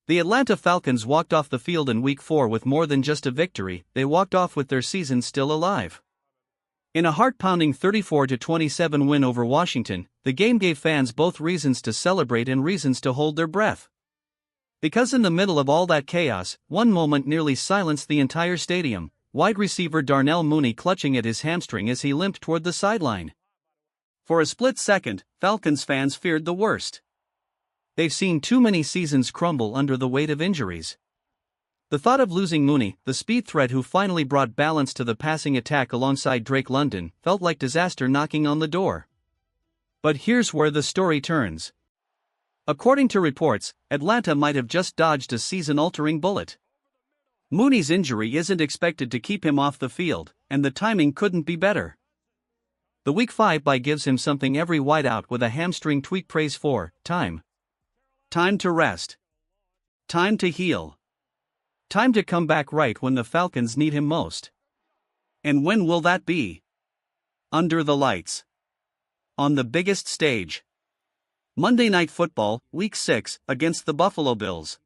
The Atlanta Falcons walked off the field in Week 4 with more than just a victory, they walked off with their season still alive. In a heart-pounding 34-27 win over Washington, the game gave fans both reasons to celebrate and reasons to hold their breath. Because in the middle of all that chaos, one moment nearly silenced the entire stadium, wide receiver Darnell Mooney clutching at his hamstring as he limped toward the sideline. For a split second, Falcons fans feared the worst. They've seen too many seasons crumble under the weight of injuries. The thought of losing Mooney, the speed threat who finally brought balance to the passing attack alongside Drake London, felt like disaster knocking on the door. But here's where the story turns. According to reports, Atlanta might have just dodged a season-altering bullet. Mooney's injury isn't expected to keep him off the field, and the timing couldn't be better. The Week 5 bye gives him something every wideout with a hamstring tweak prays for: time. Time to rest. Time to heal. Time to come back right when the Falcons need him most. And when will that be? Under the lights. On the biggest stage. Monday Night Football, Week 6, against the Buffalo Bills.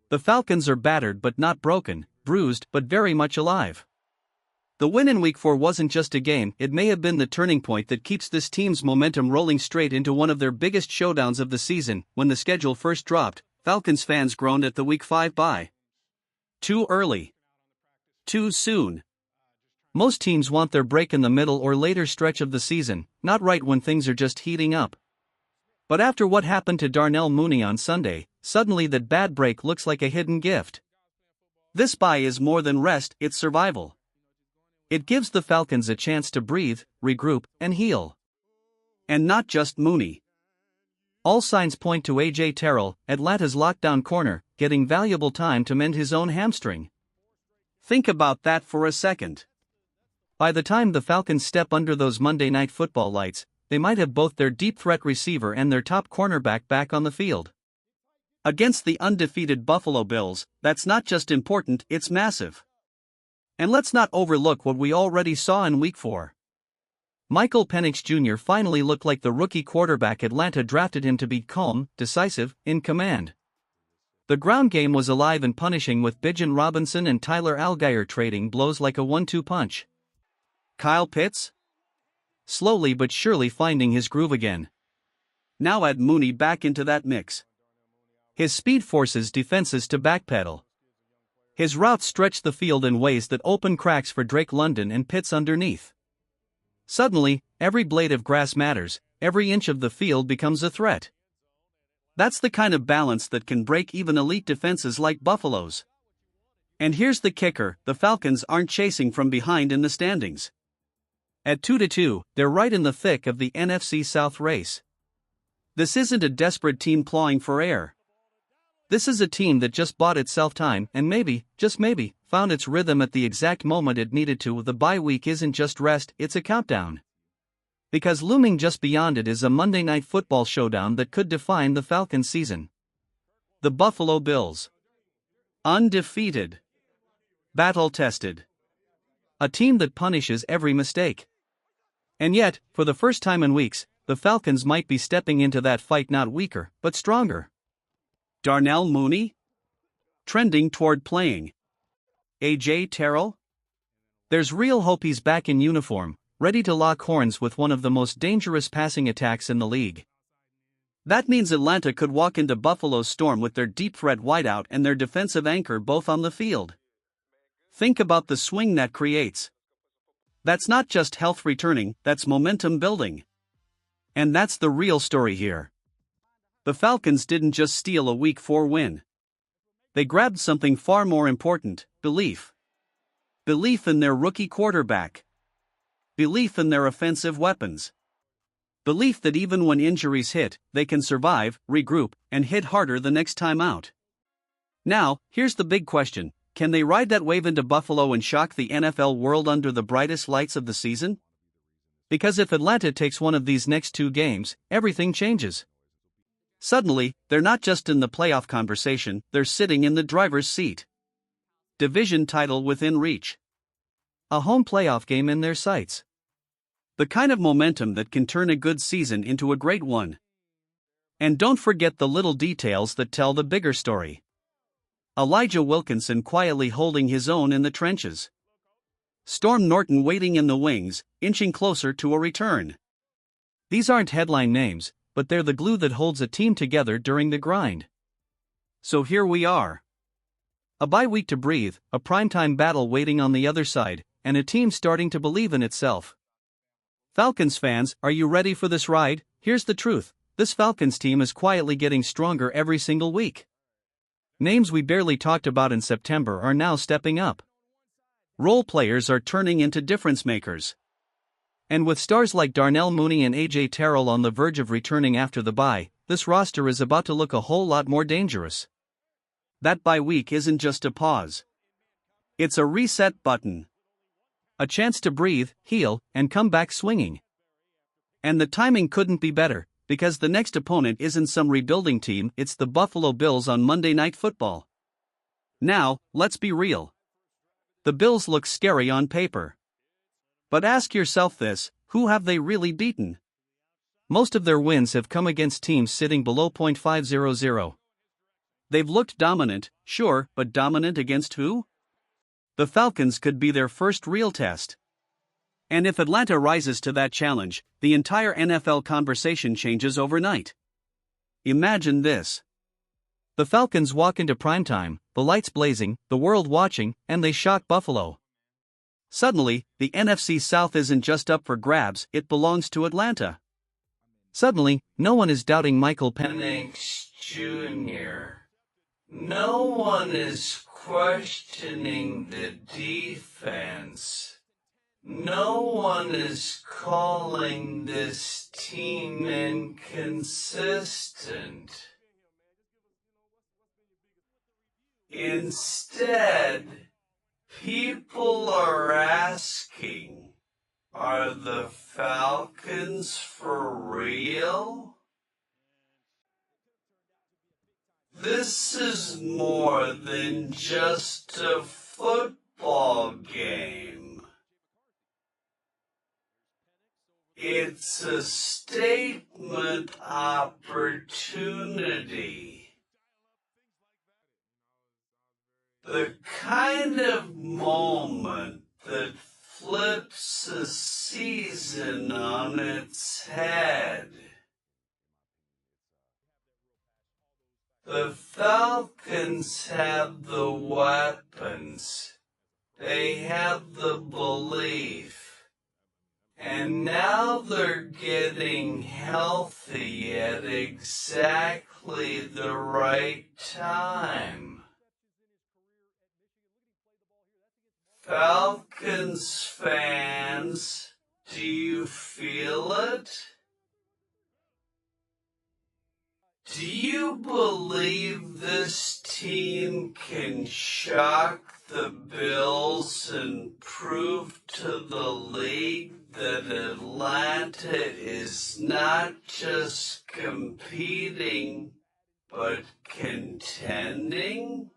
The Falcons are battered but not broken, bruised but very much alive. The win in Week 4 wasn't just a game, it may have been the turning point that keeps this team's momentum rolling straight into one of their biggest showdowns of the season. When the schedule first dropped, Falcons fans groaned at the Week 5 bye. Too early. Too soon. Most teams want their break in the middle or later stretch of the season, not right when things are just heating up. But after what happened to Darnell Mooney on Sunday, suddenly that bad break looks like a hidden gift. This bye is more than rest, it's survival. It gives the Falcons a chance to breathe, regroup, and heal. And not just Mooney. All signs point to A.J. Terrell, Atlanta's lockdown corner, getting valuable time to mend his own hamstring. Think about that for a second. By the time the Falcons step under those Monday Night Football lights, they might have both their deep threat receiver and their top cornerback back on the field. Against the undefeated Buffalo Bills, that's not just important, it's massive. And let's not overlook what we already saw in Week 4. Michael Penix Jr. finally looked like the rookie quarterback Atlanta drafted him to be: calm, decisive, in command. The ground game was alive and punishing, with Bijan Robinson and Tyler Allgeier trading blows like a 1-2 punch. Kyle Pitts? Slowly but surely finding his groove again. Now add Mooney back into that mix. His speed forces defenses to backpedal. His routes stretch the field in ways that open cracks for Drake London and Pitts underneath. Suddenly, every blade of grass matters, every inch of the field becomes a threat. That's the kind of balance that can break even elite defenses like Buffalo's. And here's the kicker: the Falcons aren't chasing from behind in the standings. At 2-2, they're right in the thick of the NFC South race. This isn't a desperate team clawing for air. This is a team that just bought itself time and maybe, just maybe, found its rhythm at the exact moment it needed to. The bye week isn't just rest, it's a countdown. Because looming just beyond it is a Monday Night Football showdown that could define the Falcons' season. The Buffalo Bills. Undefeated. Battle-tested. A team that punishes every mistake. And yet, for the first time in weeks, the Falcons might be stepping into that fight not weaker, but stronger. Darnell Mooney? Trending toward playing. A.J. Terrell? There's real hope he's back in uniform, ready to lock horns with one of the most dangerous passing attacks in the league. That means Atlanta could walk into Buffalo's storm with their deep threat wideout and their defensive anchor both on the field. Think about the swing that creates. That's not just health returning, that's momentum building. And that's the real story here. The Falcons didn't just steal a Week 4 win. They grabbed something far more important: belief. Belief in their rookie quarterback. Belief in their offensive weapons. Belief that even when injuries hit, they can survive, regroup, and hit harder the next time out. Now, here's the big question: can they ride that wave into Buffalo and shock the NFL world under the brightest lights of the season? Because if Atlanta takes one of these next two games, everything changes. Suddenly, they're not just in the playoff conversation, they're sitting in the driver's seat. Division title within reach. A home playoff game in their sights. The kind of momentum that can turn a good season into a great one. And don't forget the little details that tell the bigger story. Elijah Wilkinson quietly holding his own in the trenches. Storm Norton waiting in the wings, inching closer to a return. These aren't headline names, but they're the glue that holds a team together during the grind. So here we are. A bye week to breathe, a primetime battle waiting on the other side, and a team starting to believe in itself. Falcons fans, are you ready for this ride? Here's the truth. This Falcons team is quietly getting stronger every single week. Names we barely talked about in September are now stepping up. Role players are turning into difference makers. And with stars like Darnell Mooney and AJ Terrell on the verge of returning after the bye, this roster is about to look a whole lot more dangerous. That bye week isn't just a pause. It's a reset button. A chance to breathe, heal, and come back swinging. And the timing couldn't be better, because the next opponent isn't some rebuilding team, it's the Buffalo Bills on Monday Night Football. Now, let's be real. The Bills look scary on paper. But ask yourself this, who have they really beaten? Most of their wins have come against teams sitting below .500. They've looked dominant, sure, but dominant against who? The Falcons could be their first real test. And if Atlanta rises to that challenge, the entire NFL conversation changes overnight. Imagine this. The Falcons walk into primetime, the lights blazing, the world watching, and they shock Buffalo. Suddenly, the NFC South isn't just up for grabs, it belongs to Atlanta. Suddenly, no one is doubting Michael Penix Jr. No one is questioning the defense. No one is calling this team inconsistent. Instead, people are asking, are the Falcons for real? This is more than just a football game. It's a statement opportunity. The kind of moment that flips a season on its head. The Falcons have the weapons. They have the belief. And now they're getting healthy at exactly the right time. Falcons fans, do you feel it? Do you believe this team can shock the Bills and prove to the league that Atlanta is not just competing, but contending?